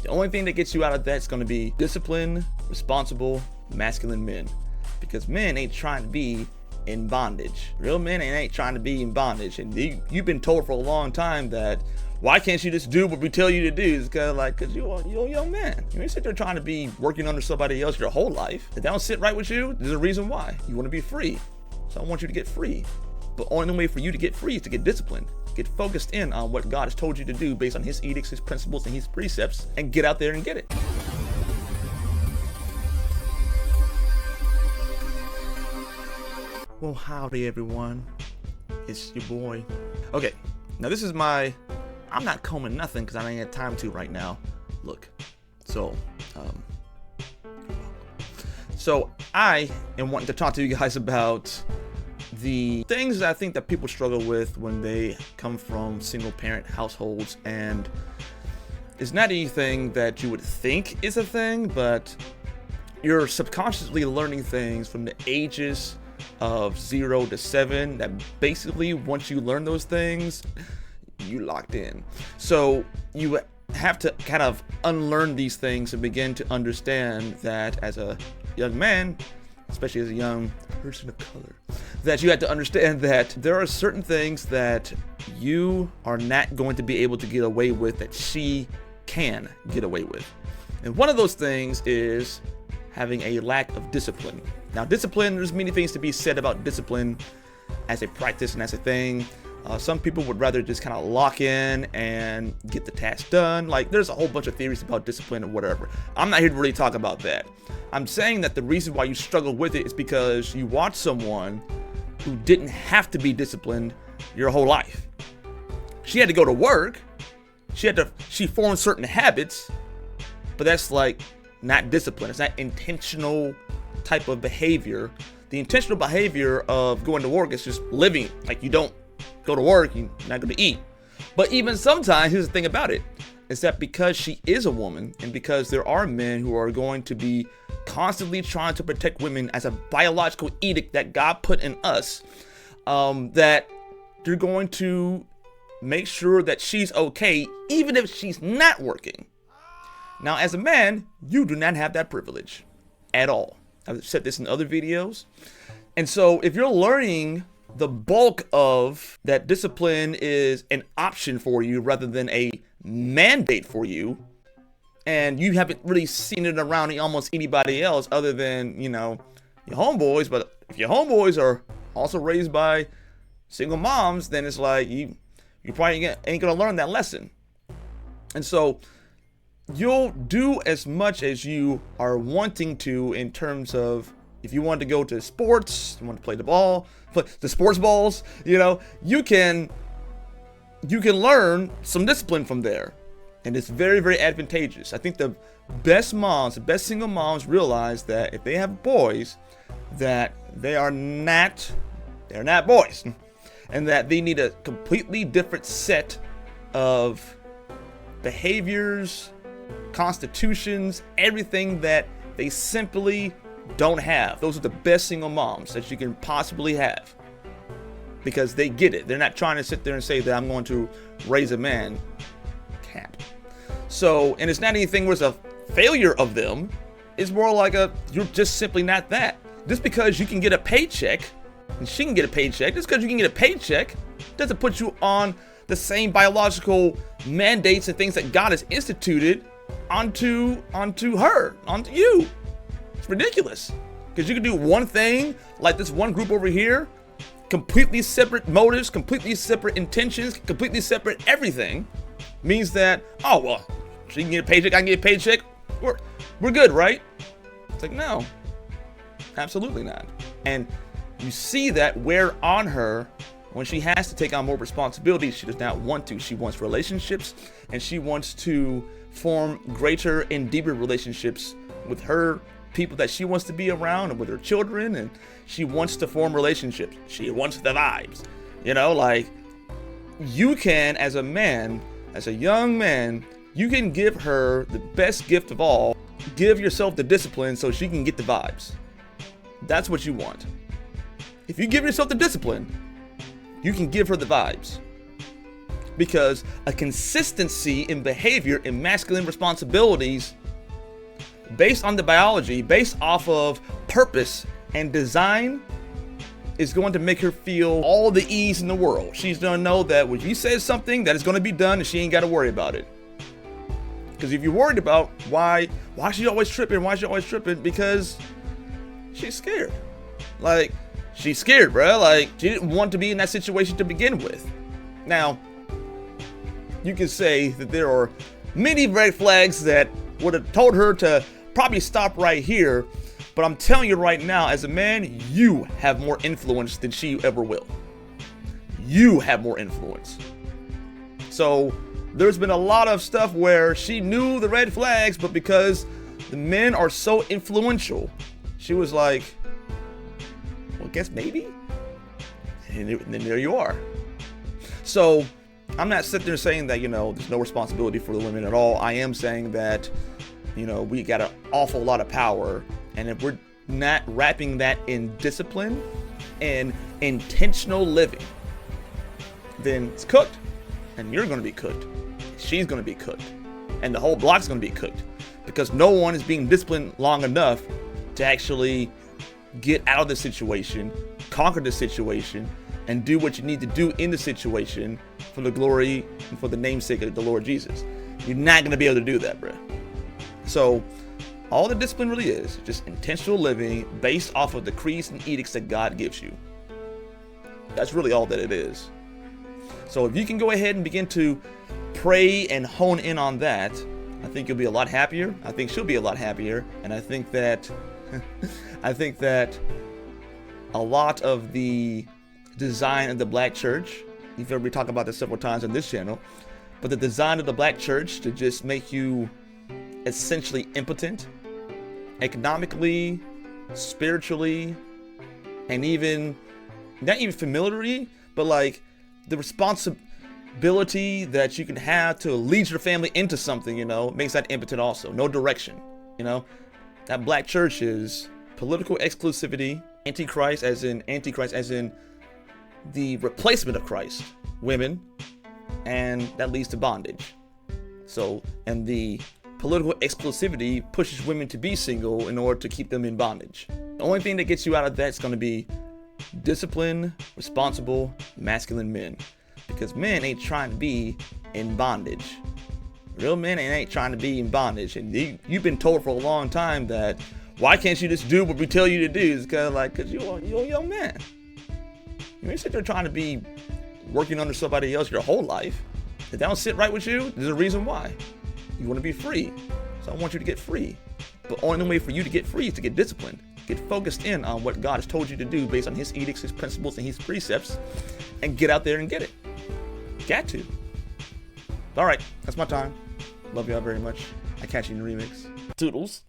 The only thing that gets you out of that is going to be disciplined, responsible, masculine men. Because men ain't trying to be in bondage. Real men ain't trying to be in bondage. And you've been told for a long time that, why can't you just do what we tell you to do? It's kind of like, because you're a young man. You ain't sit there trying to be working under somebody else your whole life. If that don't sit right with you, there's a reason why. You want to be free. So I want you to get free. But only way for you to get free is to get disciplined. Get focused in on what God has told you to do based on his edicts, his principles, and his precepts, and get out there and get it. Well, howdy everyone. It's your boy. Okay, now this is I'm not combing nothing because I ain't got time to right now. Look, so I am wanting to talk to you guys about the things that I think that people struggle with when they come from single parent households, and it's not anything that you would think is a thing, but you're subconsciously learning things from the ages of 0 to 7 that basically once you learn those things, you locked in. So you have to kind of unlearn these things and begin to understand that as a young man, especially as a young person of color, that you have to understand that there are certain things that you are not going to be able to get away with that she can get away with. And one of those things is having a lack of discipline. Now, discipline, there's many things to be said about discipline as a practice and as a thing. Some people would rather just kind of lock in and get the task done. Like, there's a whole bunch of theories about discipline and whatever. I'm not here to really talk about that. I'm saying that the reason why you struggle with it is because you watch someone who didn't have to be disciplined your whole life. She had to go to work. She formed certain habits, but that's like not discipline. It's not intentional type of behavior. The intentional behavior of going to work is just living. Like, you don't go to work, you're not going to eat. But even sometimes, here's the thing about it, is that because she is a woman, and because there are men who are going to be constantly trying to protect women as a biological edict that God put in us, that they're going to make sure that she's okay, even if she's not working. Now, as a man, you do not have that privilege at all. I've said this in other videos. And so if you're learning the bulk of that discipline is an option for you rather than a mandate for you, and you haven't really seen it around almost anybody else other than, your homeboys, but if your homeboys are also raised by single moms, then it's like you probably ain't gonna learn that lesson. And so you'll do as much as you are wanting to in terms of, if you want to go to sports, you want to play the ball, play the sports balls, you can learn some discipline from there. And it's very, very advantageous. I think the best single moms realize that if they have boys, that they're not boys, and that they need a completely different set of behaviors, constitutions, everything that they simply don't have. Those are the best single moms that you can possibly have, because they get it. They're not trying to sit there and say that I'm going to raise a man. Can't. So, and it's not anything where it's a failure of them. It's more like you're just simply not that. Just because you can get a paycheck and she can get a paycheck, just because you can get a paycheck doesn't put you on the same biological mandates and things that God has instituted onto you. It's ridiculous, because you can do one thing, like this one group over here, completely separate motives, completely separate intentions, completely separate everything, means that, oh, well, she can get a paycheck, I can get a paycheck, we're good, right? It's like, no, absolutely not. And you see that wear on her when she has to take on more responsibilities. She does not want to. She wants relationships, and she wants to form greater and deeper relationships with her people that she wants to be around, and with her children, and she wants to form relationships. She wants the vibes. Like, you can, as a man, as a young man, you can give her the best gift of all. Give yourself the discipline so she can get the vibes. That's what you want. If you give yourself the discipline, you can give her the vibes. because a consistency in behavior in masculine responsibilities based on the biology, based off of purpose and design, is going to make her feel all the ease in the world. She's gonna know that when she says something, that is gonna be done, and she ain't gotta worry about it. Because if you're worried about why she always tripping, because she's scared. Like, she's scared, bro. Like, she didn't want to be in that situation to begin with. Now, you can say that there are many red flags that would have told her to probably stop right here, but I'm telling you right now, as a man, you have more influence than she ever will. You have more influence. So there's been a lot of stuff where she knew the red flags, but because the men are so influential, she was like, well, I guess maybe. And then there you are. So I'm not sitting there saying that, there's no responsibility for the women at all. I am saying that, we got an awful lot of power. And if we're not wrapping that in discipline and intentional living, then it's cooked. And you're going to be cooked. She's going to be cooked. And the whole block's going to be cooked. Because no one is being disciplined long enough to actually get out of the situation, conquer the situation, and do what you need to do in the situation for the glory and for the namesake of the Lord Jesus. You're not going to be able to do that, bro. So all the discipline really is just intentional living based off of the decrees and edicts that God gives you. That's really all that it is. So if you can go ahead and begin to pray and hone in on that, I think you'll be a lot happier. I think she'll be a lot happier. And I think that a lot of the design of the black church, you've heard me talk about this several times on this channel, but the design of the black church to just make you essentially impotent economically, spiritually, and even not even familiarly, but like the responsibility that you can have to lead your family into something, makes that impotent also. No direction, That black church is political exclusivity, antichrist as in the replacement of Christ, women, and that leads to bondage. So, and the political exclusivity pushes women to be single in order to keep them in bondage. The only thing that gets you out of that is going to be disciplined, responsible, masculine men. Because men ain't trying to be in bondage. Real men ain't trying to be in bondage. And you've been told for a long time that, why can't you just do what we tell you to do? It's kind of like, because you're a young man. You ain't sit there trying to be working under somebody else your whole life. If that don't sit right with you, there's a reason why. You want to be free. So I want you to get free. But only way for you to get free is to get disciplined. Get focused in on what God has told you to do based on his edicts, his principles, and his precepts. And get out there and get it. Got to. All right. That's my time. Love y'all very much. I catch you in the remix. Toodles.